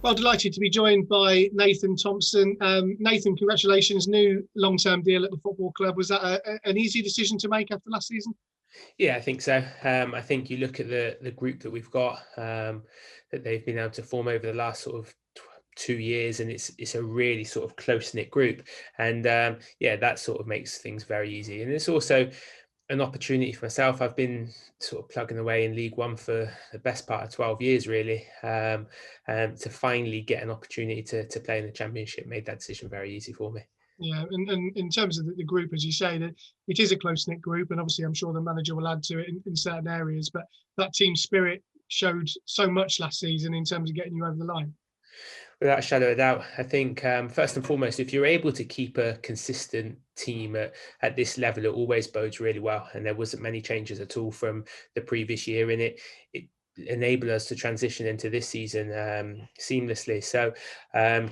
Well, delighted to be joined by Nathan Thompson. Nathan, congratulations, new long-term deal at the football club. Was that an easy decision to make after last season? Yeah, I think so. I think you look at the group that we've got, that they've been able to form over the last sort of 2 years, and it's a really sort of close-knit group. And yeah, that sort of makes things very easy. And it's also an opportunity for myself. I've been sort of plugging away in League One for the best part of 12 years, really. And to finally get an opportunity to play in the Championship made that decision very easy for me. Yeah, and in terms of the group, as you say, that it is a close-knit group, and obviously I'm sure the manager will add to it in certain areas, but that team spirit showed so much last season in terms of getting you over the line. Without a shadow of a doubt, I think first and foremost, if you're able to keep a consistent team at this level, it always bodes really well. And there wasn't many changes at all from the previous year, and it enabled us to transition into this season seamlessly. So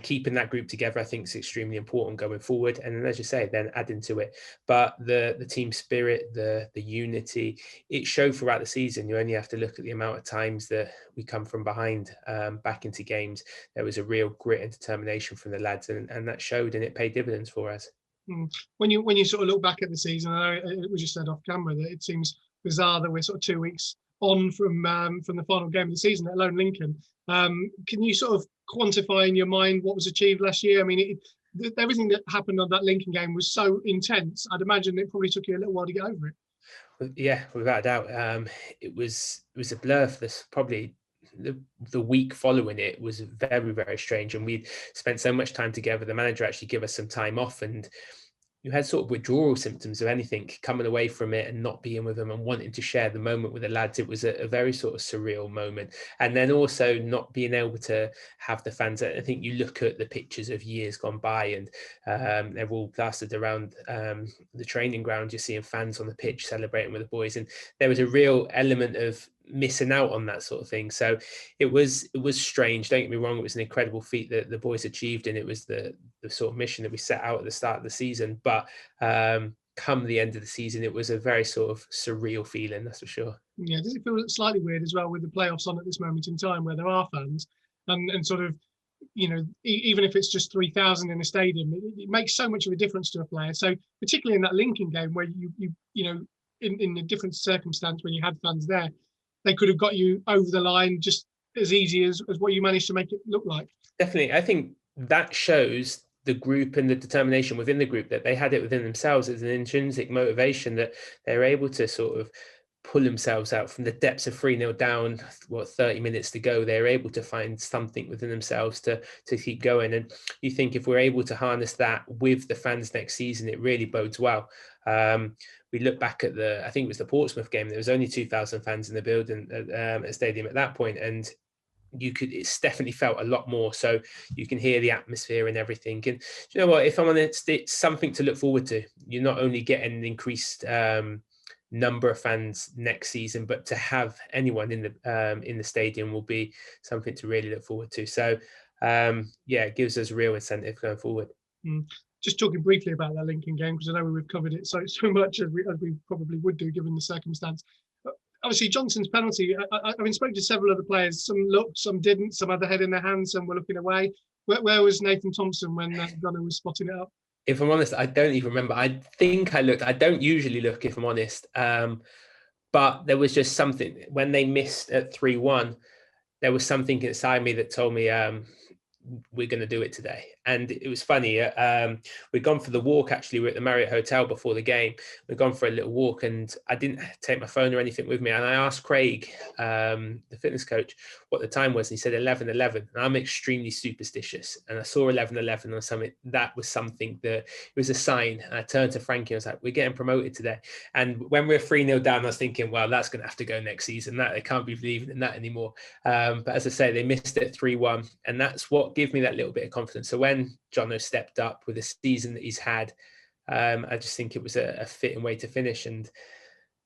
keeping that group together, I think, is extremely important going forward. And as you say, then adding to it, but the team spirit, the unity, it showed throughout the season. You only have to look at the amount of times that we come from behind back into games. There was a real grit and determination from the lads, and that showed, and it paid dividends for us. When you sort of look back at the season, I know it was just said off camera that it seems bizarre that we're sort of 2 weeks on from the final game of the season, let alone Lincoln. Can you sort of quantify in your mind what was achieved last year? I mean, everything that happened on that Lincoln game was so intense. I'd imagine it probably took you a little while to get over it. Yeah, without a doubt. It was a blur for this. Probably the week following it was very, very strange, and we'd spent so much time together. The manager actually gave us some time off, and you had sort of withdrawal symptoms of anything, coming away from it and not being with them and wanting to share the moment with the lads. It was a very sort of surreal moment. And then also not being able to have the fans. I think you look at the pictures of years gone by, and they're all plastered around the training ground. You're seeing fans on the pitch celebrating with the boys. And there was a real element of missing out on that sort of thing. So it was strange. Don't get me wrong, it was an incredible feat that the boys achieved, and it was the sort of mission that we set out at the start of the season. But come the end of the season, it was a very sort of surreal feeling, that's for sure. Yeah, does it feel slightly weird as well with the playoffs on at this moment in time, where there are fans and sort of, you know, even if it's just 3,000 in a stadium, it makes so much of a difference to a player. So particularly in that Lincoln game where you know, in a different circumstance when you had fans there, they could have got you over the line just as easy as what you managed to make it look like. Definitely. I think that shows the group and the determination within the group, that they had it within themselves as an intrinsic motivation, that they're able to sort of pull themselves out from the depths of 3-0 down, 30 minutes to go. They're able to find something within themselves to keep going. And you think if we're able to harness that with the fans next season, it really bodes well. We look back at I think it was the Portsmouth game. There was only 2,000 fans in the building at the stadium at that point, and it's definitely felt a lot more. So you can hear the atmosphere and everything. And you know what? If I'm honest, it's something to look forward to. You're not only getting an increased number of fans next season, but to have anyone in the stadium will be something to really look forward to. So yeah, it gives us real incentive going forward. Just talking briefly about that Lincoln game, because I know we've covered it so much as we probably would do given the circumstance. Obviously, Johnson's penalty, I've been spoken to several other players. Some looked, some didn't, some had their head in their hands, some were looking away. Where was Nathan Thompson when Gunnar was spotting it up? If I'm honest, I don't even remember. I think I looked. I don't usually look, if I'm honest. But there was just something. When they missed at 3-1, there was something inside me that told me we're going to do it today. And it was funny. We'd gone for the walk, actually. We were at the Marriott Hotel before the game. We'd gone for a little walk, and I didn't take my phone or anything with me. And I asked Craig, the fitness coach, what the time was. And he said 11:11. And I'm extremely superstitious. And I saw 11:11 on something. That was something that it was a sign. And I turned to Frankie and I was like, we're getting promoted today. And when we're 3-0 down, I was thinking, well, that's going to have to go next season. That they can't be believing in that anymore. But as I say, they missed it 3-1. And that's what gave me that little bit of confidence. So when Jono stepped up with the season that he's had, I just think it was a fitting way to finish. And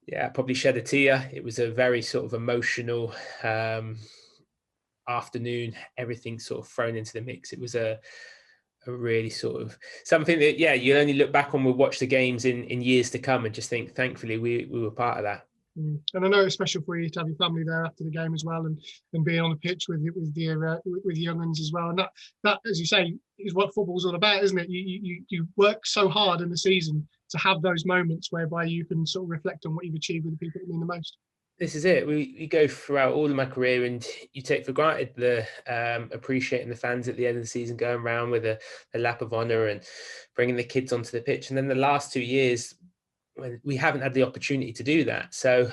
yeah, I probably shed a tear. It was a very sort of emotional afternoon, everything sort of thrown into the mix. It was a really sort of something that, yeah, you only look back on, we'll watch the games in years to come and just think, thankfully, we were part of that. And I know it's special for you to have your family there after the game as well, and being on the pitch with young ones as well. And that, as you say, is what football's all about, isn't it? You work so hard in the season to have those moments whereby you can sort of reflect on what you've achieved with the people that mean the most. This is it. We go throughout all of my career, and you take for granted the appreciating the fans at the end of the season, going around with a lap of honour and bringing the kids onto the pitch. And then the last 2 years, when we haven't had the opportunity to do that. So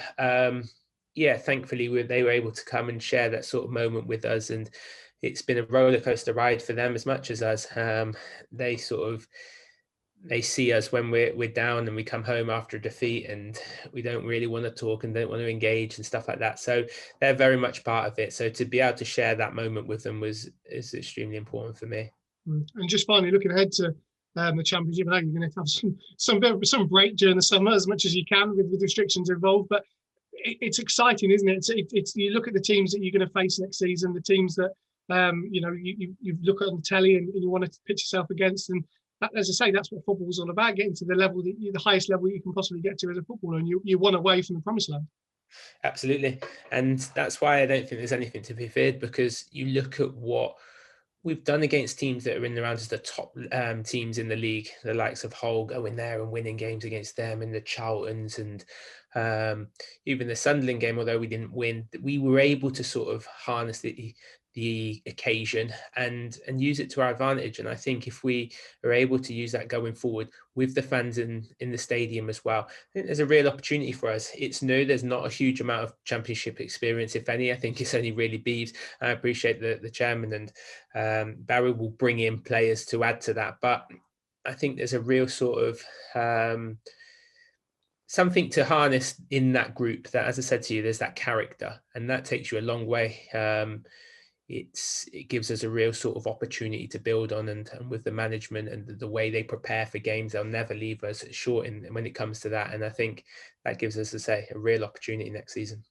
yeah, thankfully they were able to come and share that sort of moment with us, and it's been a roller coaster ride for them as much as us. They see us when we're down and we come home after a defeat, and we don't really want to talk and don't want to engage and stuff like that. So they're very much part of it. So to be able to share that moment with them is extremely important for me. And just finally, looking ahead to the championship, I know you're going to have some break during the summer as much as you can with restrictions involved, but it's exciting, isn't it? It's you look at the teams that you're going to face next season, the teams that you look at on the telly and you want to pitch yourself against, and that, as I say, that's what football's all about: getting to the level the highest level you can possibly get to as a footballer, and you want away from the promised land. Absolutely, and that's why I don't think there's anything to be feared, because you look at what we've done against teams that are in and around as the top teams in the league, the likes of Hull, going there and winning games against them, and the Charltons, and even the Sunderland game, although we didn't win, we were able to sort of harness the occasion and use it to our advantage. And I think if we are able to use that going forward with the fans in the stadium as well, I think there's a real opportunity for us. It's new. There's not a huge amount of championship experience, if any. I think it's only really Beeves. I appreciate the chairman and Barry will bring in players to add to that. But I think there's a real sort of something to harness in that group that, as I said to you, there's that character, and that takes you a long way. It gives us a real sort of opportunity to build on, and with the management and the way they prepare for games, they'll never leave us short when it comes to that. And I think that gives us, as I say, a real opportunity next season.